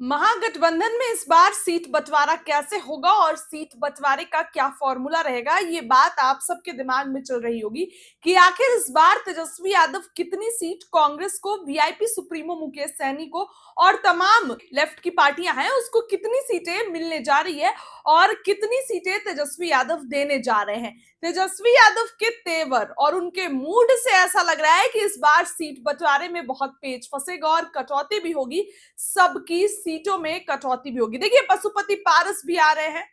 महागठबंधन में इस बार सीट बंटवारा कैसे होगा और सीट बंटवारे का क्या फॉर्मूला रहेगा, ये बात आप सबके दिमाग में चल रही होगी कि आखिर इस बार तेजस्वी यादव कितनी सीट कांग्रेस को, वीआईपी सुप्रीमो मुकेश सहनी को और तमाम लेफ्ट की पार्टियां हैं उसको कितनी सीटें मिलने जा रही है और कितनी सीटें तेजस्वी यादव देने जा रहे हैं। तेजस्वी यादव के तेवर और उनके मूड से ऐसा लग रहा है कि इस बार सीट बंटवारे में बहुत पेच फंसेगा और कटौती भी होगी, सबकी सीटों में कटौती भी होगी। देखिए, पशुपति पारस भी आ रहे हैं,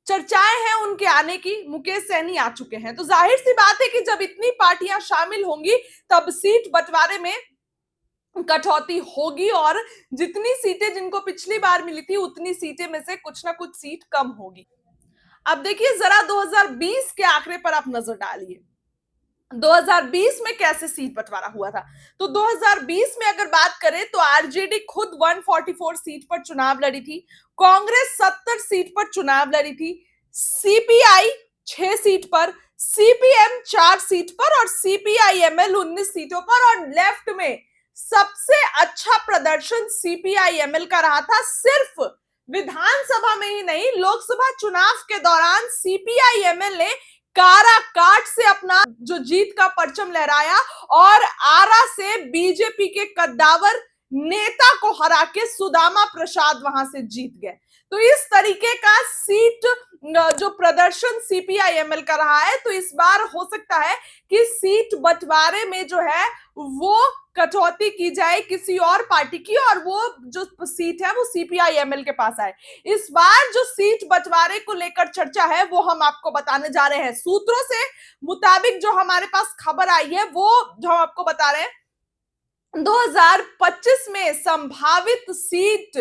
चर्चाएं हैं उनके आने की, मुकेश सहनी आ चुके हैं, तो जाहिर सी बात है कि जब इतनी पार्टियां शामिल होंगी तब सीट बंटवारे में कटौती होगी और जितनी सीटें जिनको पिछली बार मिली थी उतनी सीटें में से कुछ ना कुछ सीट कम होगी। अब देखिए, जरा 2020 के आंकड़े पर आप नजर डालिए। 2020 में कैसे सीट बंटवारा हुआ था, तो 2020 में अगर बात करें तो आरजेडी खुद 144 सीट पर चुनाव लड़ी थी, कांग्रेस 70 सीट पर चुनाव लड़ी थी, सीपीआई 6 सीट पर, सीपीएम 4 सीट पर और सीपीआईएमएल 19 सीटों पर। और लेफ्ट में सबसे अच्छा प्रदर्शन सीपीआईएमएल का रहा था। सिर्फ विधानसभा में ही नहीं, लोकसभा चुनाव के दौरान सीपीआईएमएल ने काराकाट से अपना जो जीत का परचम लहराया और आरा से बीजेपी के कद्दावर नेता को हरा के सुदामा प्रसाद वहां से जीत गए। तो इस तरीके का सीट जो प्रदर्शन सीपीआईएमएल का रहा है, तो इस बार हो सकता है कि सीट बंटवारे में जो है वो कटौती की जाए किसी और पार्टी की और वो जो सीट है वो सीपीआईएमएल के पास आए। इस बार जो सीट बंटवारे को लेकर चर्चा है वो हम आपको बताने जा रहे हैं। सूत्रों से मुताबिक जो हमारे पास खबर आई है वो जो हम आपको बता रहे हैं, 2025 में संभावित सीट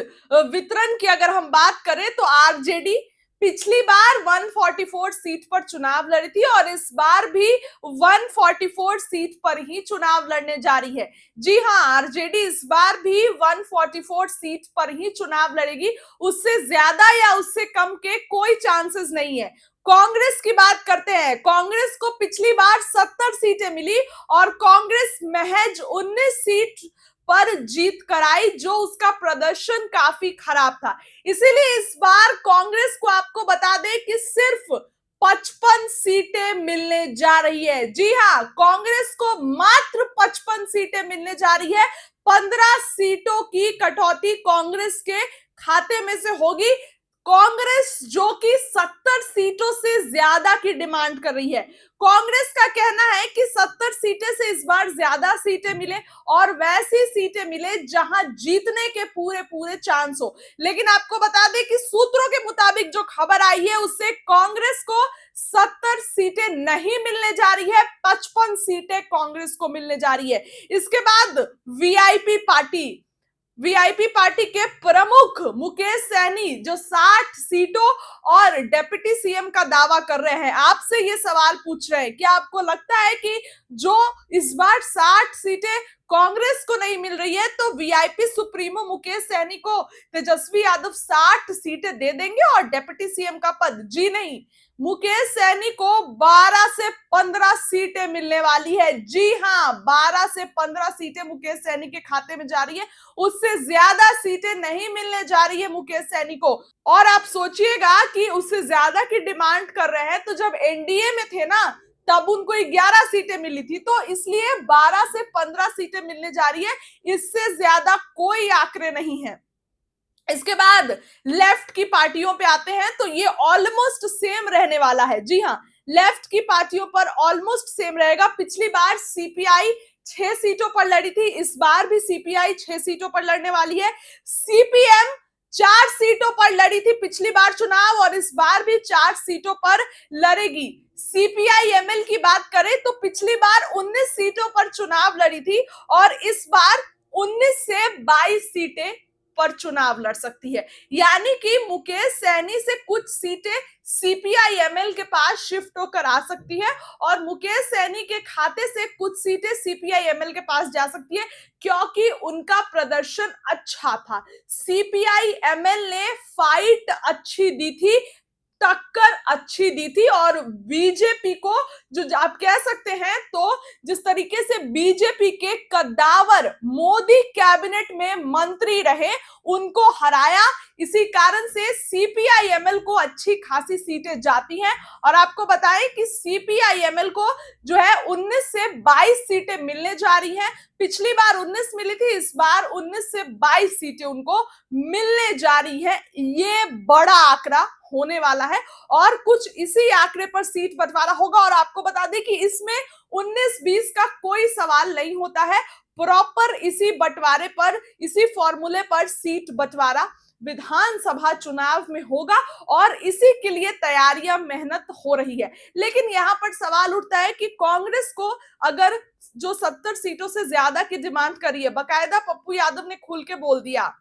वितरण की अगर हम बात करें तो आरजेडी पिछली बार 144 सीट पर चुनाव लड़ी थी और इस बार भी 144 सीट पर ही चुनाव लड़ने जा रही है। जी हां, आरजेडी इस बार भी 144 सीट पर ही चुनाव लड़ेगी, उससे ज्यादा या उससे कम के कोई चांसेस नहीं है। कांग्रेस की बात करते हैं, कांग्रेस को पिछली बार 70 सीटें मिली और कांग्रेस महज 19 सीट पर जीत कराई, जो उसका प्रदर्शन काफी खराब था। इसीलिए इस बार कांग्रेस को आपको बता दें कि सिर्फ 55 सीटें मिलने जा रही है। जी हां, कांग्रेस को मात्र 55 सीटें मिलने जा रही है। 15 सीटों की कटौती कांग्रेस के खाते में से होगी। कांग्रेस जो कि 70 सीटों से ज्यादा की डिमांड कर रही है, कांग्रेस का कहना है कि 70 सीटें से इस बार ज्यादा सीटें मिले और वैसी सीटें मिले जहां जीतने के पूरे पूरे चांस हो। लेकिन आपको बता दें कि सूत्रों के मुताबिक जो खबर आई है उससे कांग्रेस को 70 सीटें नहीं मिलने जा रही है, 55 सीटें कांग्रेस को मिलने जा रही है। इसके बाद वीआईपी पार्टी के प्रमुख मुकेश सहनी जो 60 सीटों और डिप्टी सीएम का दावा कर रहे हैं, आपसे ये सवाल पूछ रहे हैं कि आपको लगता है कि जो इस बार 60 सीटें कांग्रेस को नहीं मिल रही है तो वीआईपी सुप्रीमो मुकेश सहनी को तेजस्वी यादव 60 सीटें दे देंगे और डिप्टी सीएम का पद? जी नहीं, मुकेश सहनी को 12 से 15 सीटें मिलने वाली है। जी हां, 12 से 15 सीटें मुकेश सहनी के खाते में जा रही है, उससे ज्यादा सीटें नहीं मिलने जा रही है मुकेश सहनी को। और आप सोचिएगा कि उससे ज्यादा की डिमांड कर रहे हैं, तो जब एनडीए में थे ना तब उनको 11 सीटें मिली थी, तो इसलिए 12 से 15 सीटें मिलने जा रही है, इससे ज्यादा कोई आंकड़े नहीं है। इसके बाद लेफ्ट की पार्टियों पे आते हैं तो ये ऑलमोस्ट सेम रहने वाला है। जी हां, लेफ्ट की पार्टियों पर ऑलमोस्ट सेम रहेगा। पिछली बार सीपीआई 6 सीटों पर लड़ी थी, इस बार भी सीपीआई 6 सीटों पर लड़ने वाली है। सीपीएम 4 सीटों पर लड़ी थी पिछली बार चुनाव और इस बार भी 4 सीटों पर लड़ेगी। सीपीआईएमएल की बात करें तो पिछली बार 19 सीटों पर चुनाव लड़ी थी और इस बार 19 से 22 सीटें पर चुनाव लड़ सकती है। यानी कि मुकेश सहनी से कुछ सीटें सीपीआईएमएल के पास शिफ्ट होकर आ सकती है और मुकेश सहनी के खाते से कुछ सीटें सीपीआईएमएल के पास जा सकती है, क्योंकि उनका प्रदर्शन अच्छा था। सीपीआईएमएल ने फाइट अच्छी दी थी, टक्कर अच्छी दी थी और बीजेपी को, जो आप कह सकते हैं, तो जिस तरीके से बीजेपी के कद्दावर मोदी कैबिनेट में मंत्री रहे उनको हराया, इसी कारण से सीपीआईएमएल को अच्छी खासी सीटें जाती हैं। और आपको बताएं कि सीपीआईएमएल को जो है 19 से 22 सीटें मिलने जा रही हैं। पिछली बार 19 मिली थी, इस बार 19 से 22 सीटें उनको मिलने जा रही है। ये बड़ा आंकड़ा होने वाला है और कुछ इसी आंकड़े पर सीट बंटवारा होगा। और आपको बता दें कि इसमें 19-20 का कोई सवाल नहीं होता है, प्रॉपर इसी बंटवारे पर, इसी फॉर्मूले पर सीट बंटवारा विधानसभा चुनाव में होगा और इसी के लिए तैयारियां, मेहनत हो रही है। लेकिन यहां पर सवाल उठता है कि कांग्रेस को अगर जो 70 सीटों से ज्यादा की डिमांड करी है, बकायदा पप्पू यादव ने खुल के बोल दिया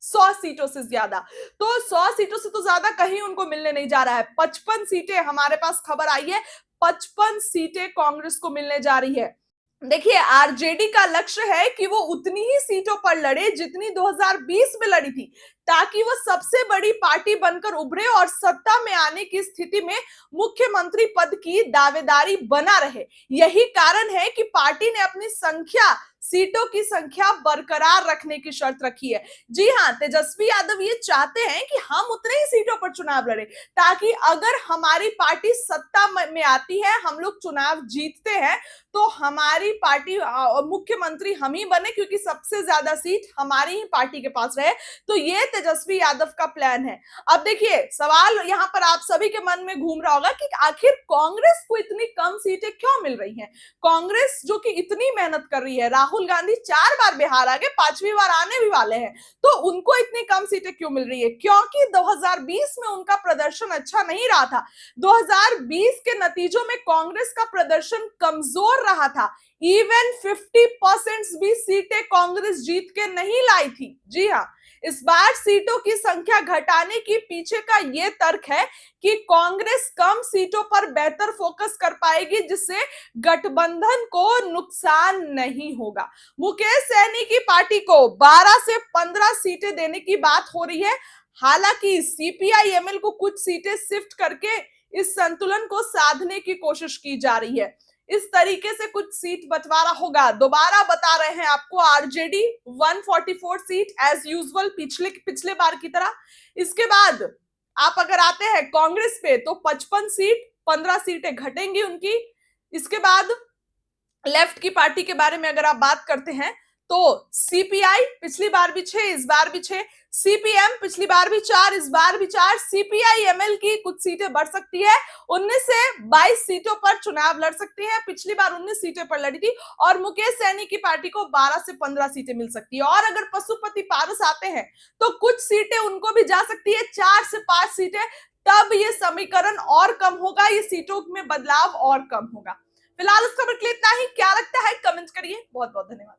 100 सीटों से ज्यादा, तो 100 सीटों से तो ज्यादा कहीं उनको मिलने नहीं जा रहा है। 55 सीटें हमारे पास खबर आई है, 55 सीटें कांग्रेस को मिलने जा रही है। देखिए, आरजेडी का लक्ष्य है कि वो उतनी ही सीटों पर लड़े जितनी 2020 में लड़ी थी, ताकि वो सबसे बड़ी पार्टी बनकर उभरे और सत्ता में आने की स्थिति में मुख्यमंत्री पद की दावेदारी बना रहे। यही कारण है कि पार्टी ने अपनी सीटों की संख्या बरकरार रखने की शर्त रखी है। जी हां, तेजस्वी यादव ये चाहते हैं कि हम उतने ही सीटों पर चुनाव लड़े, ताकि अगर हमारी पार्टी सत्ता में आती है, हम लोग चुनाव जीतते हैं, तो हमारी पार्टी मुख्यमंत्री हम ही बने, क्योंकि सबसे ज्यादा सीट हमारी ही पार्टी के पास रहे। तो ये तेजस्वी यादव का प्लान है। अब देखिए, सवाल यहां पर आप सभी के मन में घूम रहा होगा कि आखिर कांग्रेस को इतनी कम सीटें क्यों मिल रही हैं? कांग्रेस जो कि इतनी मेहनत कर रही है, राहुल गांधी 4 बार बिहार आ गए, 5वीं बार आने भी वाले हैं, तो उनको इतनी कम सीटें क्यों मिल रही है? क्योंकि 2020 में उनका प्रदर्शन अच्छा नहीं रहा था। 2020 के नतीजों में कांग्रेस का प्रदर्शन कमजोर रहा था। इवन 50% भी सीटें कांग्रेस जीत के नहीं लाई थी। जी हाँ, इस बार सीटों की संख्या घटाने के पीछे का यह तर्क है कि कांग्रेस कम सीटों पर बेहतर फोकस कर पाएगी, जिससे गठबंधन को नुकसान नहीं होगा। मुकेश सहनी की पार्टी को 12 से 15 सीटें देने की बात हो रही है। हालांकि सीपीआईएमएल को कुछ सीटें शिफ्ट करके इस संतुलन को साधने की कोशिश की जा रही है। इस तरीके से कुछ सीट बंटवारा होगा। दोबारा बता रहे हैं आपको, आरजेडी 144 सीट एज यूजुअल, पिछले बार की तरह। इसके बाद आप अगर आते हैं कांग्रेस पे, तो 55 सीट, 15 सीटें घटेंगी उनकी। इसके बाद लेफ्ट की पार्टी के बारे में अगर आप बात करते हैं, तो सीपीआई पिछली बार भी 6, इस बार भी 6, सीपीएम पिछली बार भी 4, इस बार भी 4, सीपीआईएमएल की कुछ सीटें बढ़ सकती है, 19 से 22 सीटों पर चुनाव लड़ सकती है, पिछली बार 19 सीटें पर लड़ी थी। और मुकेश सहनी की पार्टी को 12 से 15 सीटें मिल सकती है। और अगर पशुपति पारस आते हैं तो कुछ सीटें उनको भी जा सकती है, 4 से 5 सीटें। तब ये समीकरण और कम होगा, ये सीटों में बदलाव और कम होगा। फिलहाल इस खबर के लिए इतना ही। क्या लगता है कमेंट करिए। बहुत बहुत धन्यवाद।